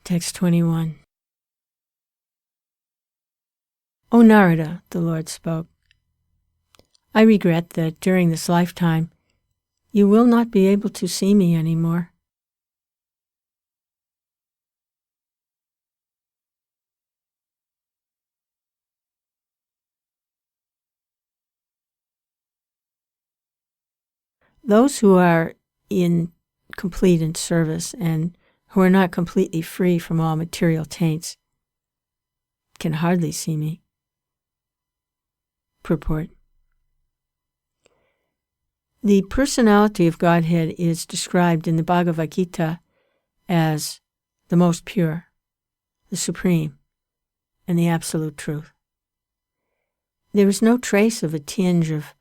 Text 21. O Narada, the Lord spoke, I regret that during this lifetime you will not be able to see me anymore. Those who are in complete service and who are not completely free from all material taints can hardly see me. Purport. The personality of Godhead is described in the Bhagavad Gita as the most pure, the supreme, and the absolute truth. There is no trace of a tinge of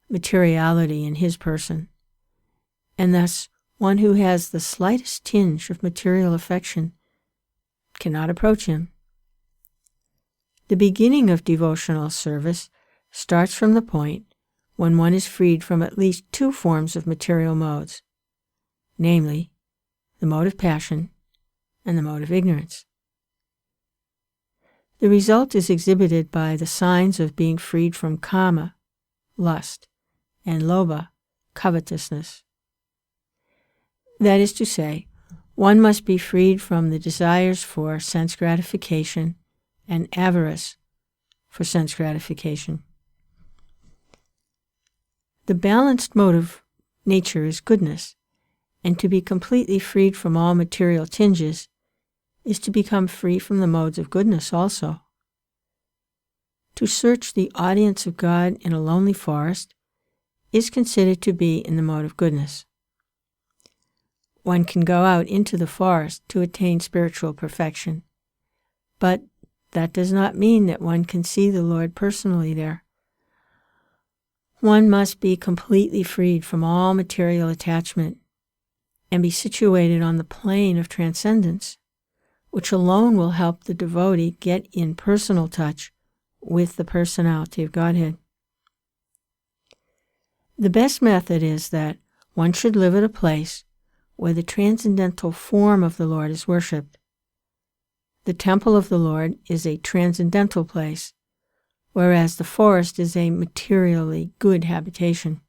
materiality in his person, and thus one who has the slightest tinge of material affection cannot approach him. The beginning of devotional service starts from the point when one is freed from at least two forms of material modes, namely, the mode of passion and the mode of ignorance. The result is exhibited by the signs of being freed from kama, lust, and lobha, covetousness. That is to say, one must be freed from the desires for sense gratification and avarice for sense gratification. The balanced mode of nature is goodness, and to be completely freed from all material tinges is to become free from the modes of goodness also. To search the audience of God in a lonely forest is considered to be in the mode of goodness. One can go out into the forest to attain spiritual perfection, but that does not mean that one can see the Lord personally there. One must be completely freed from all material attachment and be situated on the plane of transcendence, which alone will help the devotee get in personal touch with the personality of Godhead. The best method is that one should live at a place where the transcendental form of the Lord is worshipped. The temple of the Lord is a transcendental place, whereas the forest is a materially good habitation.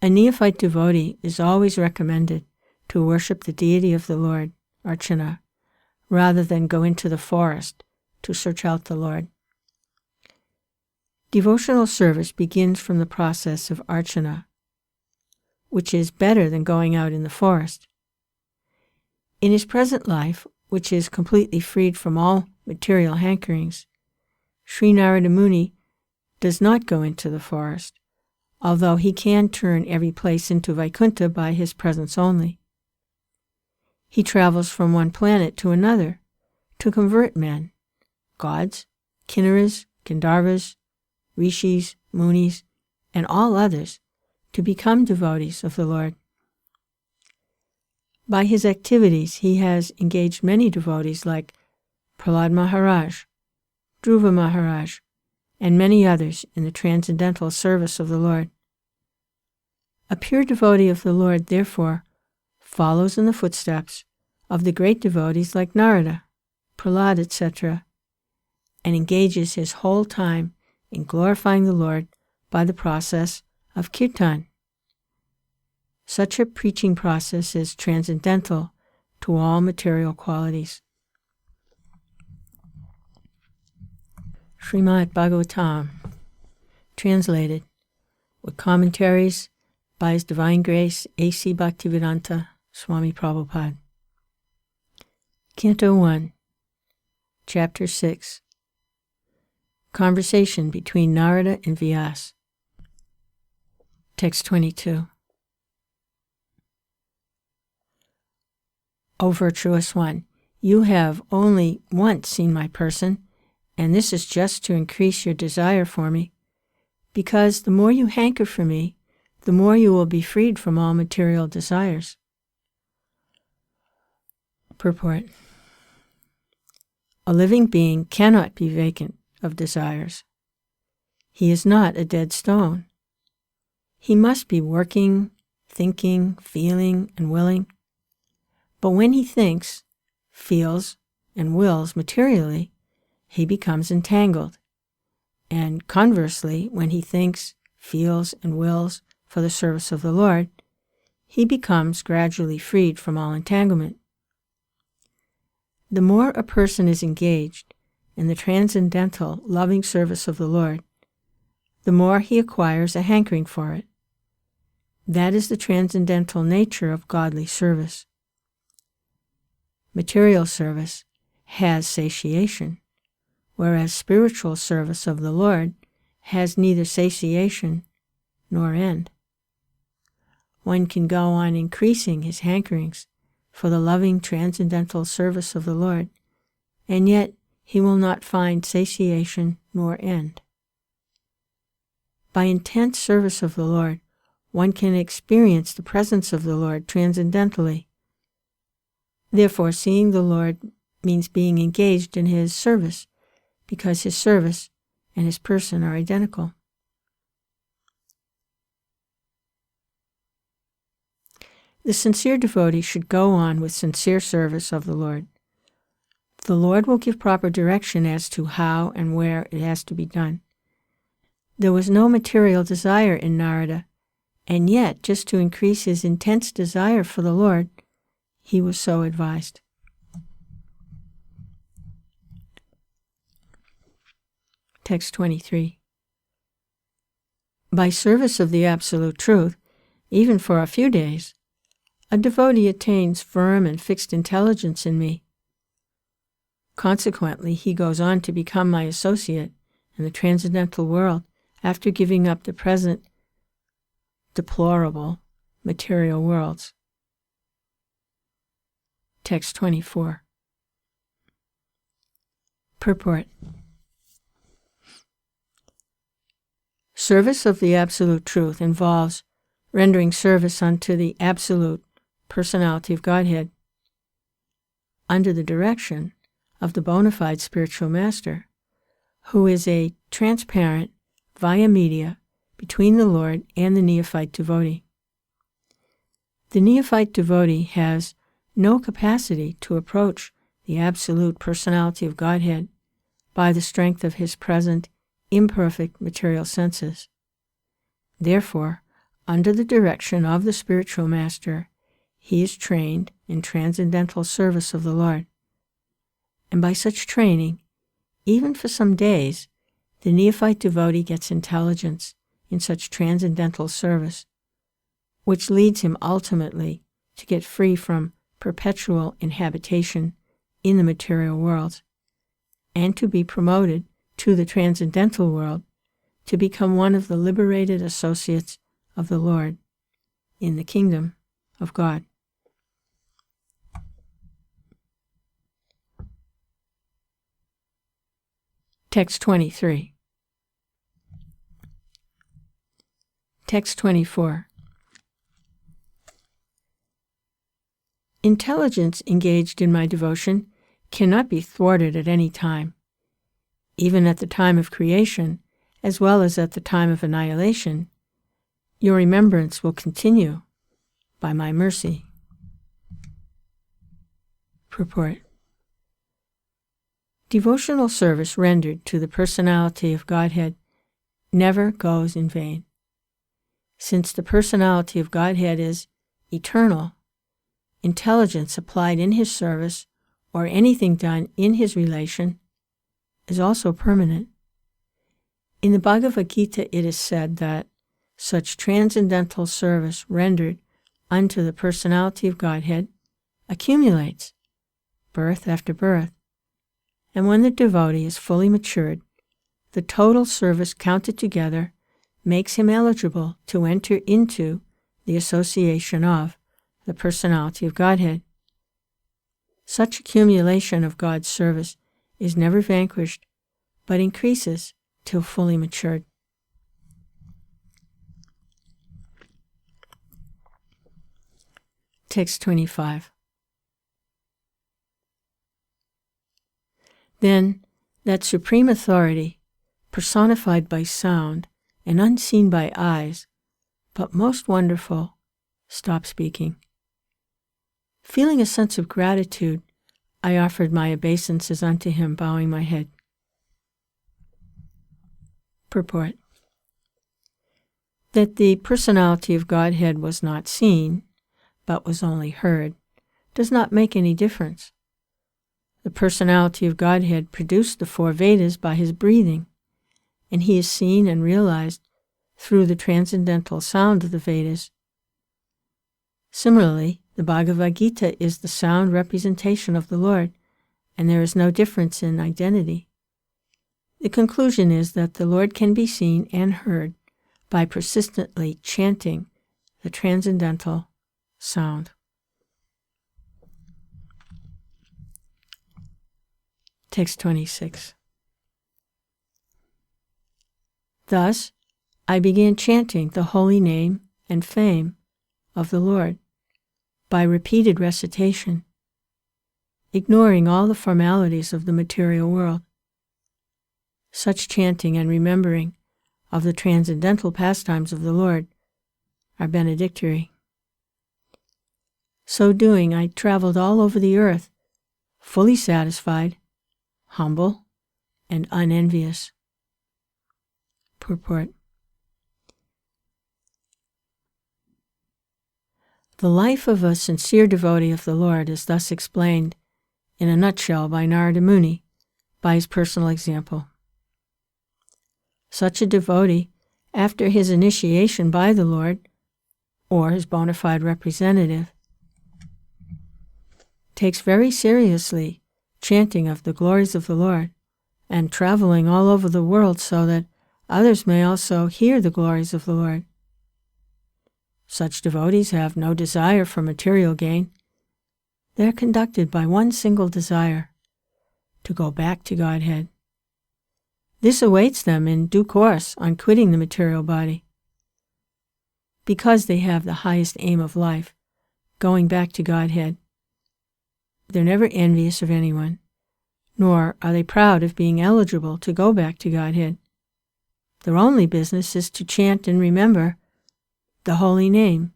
A neophyte devotee is always recommended to worship the deity of the Lord, Archana, rather than go into the forest to search out the Lord. Devotional service begins from the process of Archana, which is better than going out in the forest. In his present life, which is completely freed from all material hankerings, Sri Narada Muni does not go into the forest, although he can turn every place into Vaikuntha by his presence only. He travels from one planet to another to convert men, gods, kinnaras, gandharvas, rishis, munis, and all others to become devotees of the Lord. By his activities, he has engaged many devotees like Prahlad Maharaj, Dhruva Maharaj, and many others in the transcendental service of the Lord. A pure devotee of the Lord, therefore, follows in the footsteps of the great devotees like Narada, Prahlad, etc., and engages his whole time in glorifying the Lord by the process of kirtan. Such a preaching process is transcendental to all material qualities. Srimad Bhagavatam, translated with commentaries by His Divine Grace A.C. Bhaktivedanta Swami Prabhupada. Canto 1, Chapter 6. Conversation between Narada and Vyas. Text 22. O virtuous one, you have only once seen my person, and this is just to increase your desire for me, because the more you hanker for me, the more you will be freed from all material desires. Purport. A living being cannot be vacant of desires. He is not a dead stone. He must be working, thinking, feeling, and willing. But when he thinks, feels and wills materially, he becomes entangled. And conversely, when he thinks, feels, and wills for the service of the Lord, he becomes gradually freed from all entanglement. The more a person is engaged in the transcendental, loving service of the Lord, the more he acquires a hankering for it. That is the transcendental nature of godly service. Material service has satiation, whereas spiritual service of the Lord has neither satiation nor end. One can go on increasing his hankerings for the loving transcendental service of the Lord, and yet he will not find satiation nor end. By intense service of the Lord, one can experience the presence of the Lord transcendentally. Therefore, seeing the Lord means being engaged in his service, because his service and his person are identical. The sincere devotee should go on with sincere service of the Lord. The Lord will give proper direction as to how and where it has to be done. There was no material desire in Narada, and yet, just to increase his intense desire for the Lord, he was so advised. Text 23. By service of the Absolute Truth, even for a few days, a devotee attains firm and fixed intelligence in me. Consequently, he goes on to become my associate in the transcendental world after giving up the present deplorable material worlds. Text 24. Purport. Service of the Absolute Truth involves rendering service unto the Absolute Personality of Godhead under the direction of the bona fide spiritual master, who is a transparent via media between the Lord and the neophyte devotee. The neophyte devotee has no capacity to approach the Absolute Personality of Godhead by the strength of his present imperfect material senses. Therefore, under the direction of the spiritual master, he is trained in transcendental service of the Lord. And by such training, even for some days, the neophyte devotee gets intelligence in such transcendental service, which leads him ultimately to get free from perpetual inhabitation in the material world, and to be promoted to the transcendental world, to become one of the liberated associates of the Lord in the kingdom of God. Text 23. Text 24. Intelligence engaged in my devotion cannot be thwarted at any time. Even at the time of creation, as well as at the time of annihilation, your remembrance will continue by my mercy. Purport. Devotional service rendered to the personality of Godhead never goes in vain. Since the personality of Godhead is eternal, intelligence applied in his service or anything done in his relation is also permanent. In the Bhagavad Gita it is said that such transcendental service rendered unto the personality of Godhead accumulates, birth after birth, and when the devotee is fully matured, the total service counted together makes him eligible to enter into the association of the personality of Godhead. Such accumulation of God's service is never vanquished, but increases till fully matured. Text 25. Then that supreme authority, personified by sound and unseen by eyes, but most wonderful, stopped speaking. Feeling a sense of gratitude, I offered my obeisances unto him, bowing my head. Purport. That the personality of Godhead was not seen, but was only heard, does not make any difference. The personality of Godhead produced the 4 Vedas by his breathing, and he is seen and realized through the transcendental sound of the Vedas. Similarly, the Bhagavad Gita is the sound representation of the Lord, and there is no difference in identity. The conclusion is that the Lord can be seen and heard by persistently chanting the transcendental sound. Text 26. Thus, I began chanting the holy name and fame of the Lord by repeated recitation, ignoring all the formalities of the material world. Such chanting and remembering of the transcendental pastimes of the Lord are benedictory. So doing, I traveled all over the earth, fully satisfied, humble, and unenvious. Purport. The life of a sincere devotee of the Lord is thus explained in a nutshell by Narada Muni by his personal example. Such a devotee, after his initiation by the Lord, or his bona fide representative, takes very seriously chanting of the glories of the Lord and traveling all over the world so that others may also hear the glories of the Lord. Such devotees have no desire for material gain. They are conducted by one single desire, to go back to Godhead. This awaits them in due course on quitting the material body. Because they have the highest aim of life, going back to Godhead, they're never envious of anyone, nor are they proud of being eligible to go back to Godhead. Their only business is to chant and remember the holy name,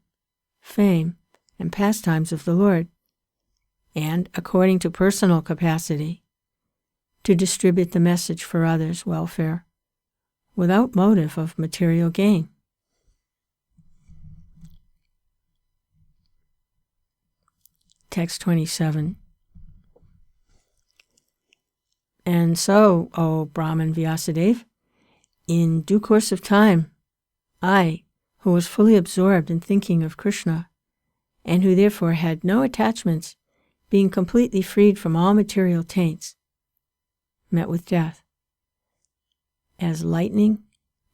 fame, and pastimes of the Lord, and, according to personal capacity, to distribute the message for others' welfare, without motive of material gain. Text 27. And so, O Brahman Vyasadeva, in due course of time, I, who was fully absorbed in thinking of Krishna, and who therefore had no attachments, being completely freed from all material taints, met with death, as lightning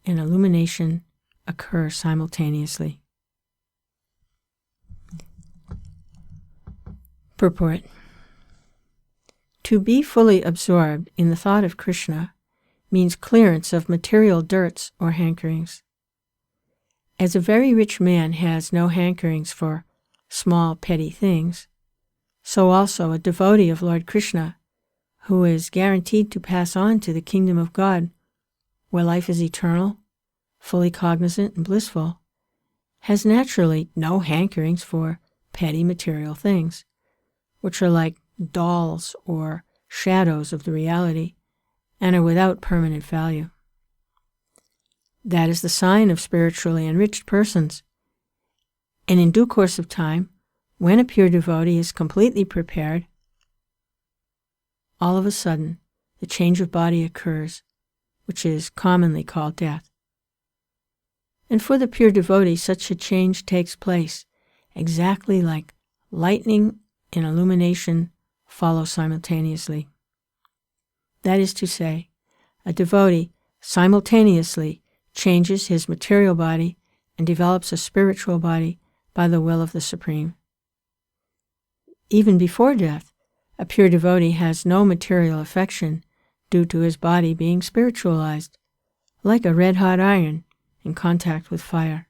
and illumination occur simultaneously. Purport. To be fully absorbed in the thought of Krishna means clearance of material dirts or hankerings. As a very rich man has no hankerings for small petty things, so also a devotee of Lord Krishna, who is guaranteed to pass on to the kingdom of God, where life is eternal, fully cognizant and blissful, has naturally no hankerings for petty material things, which are like dolls or shadows of the reality, and are without permanent value. That is the sign of spiritually enriched persons, and in due course of time, when a pure devotee is completely prepared, all of a sudden the change of body occurs, which is commonly called death. And for the pure devotee, such a change takes place exactly like lightning and illumination follow simultaneously. That is to say, a devotee simultaneously changes his material body and develops a spiritual body by the will of the Supreme. Even before death, a pure devotee has no material affection due to his body being spiritualized, like a red-hot iron in contact with fire.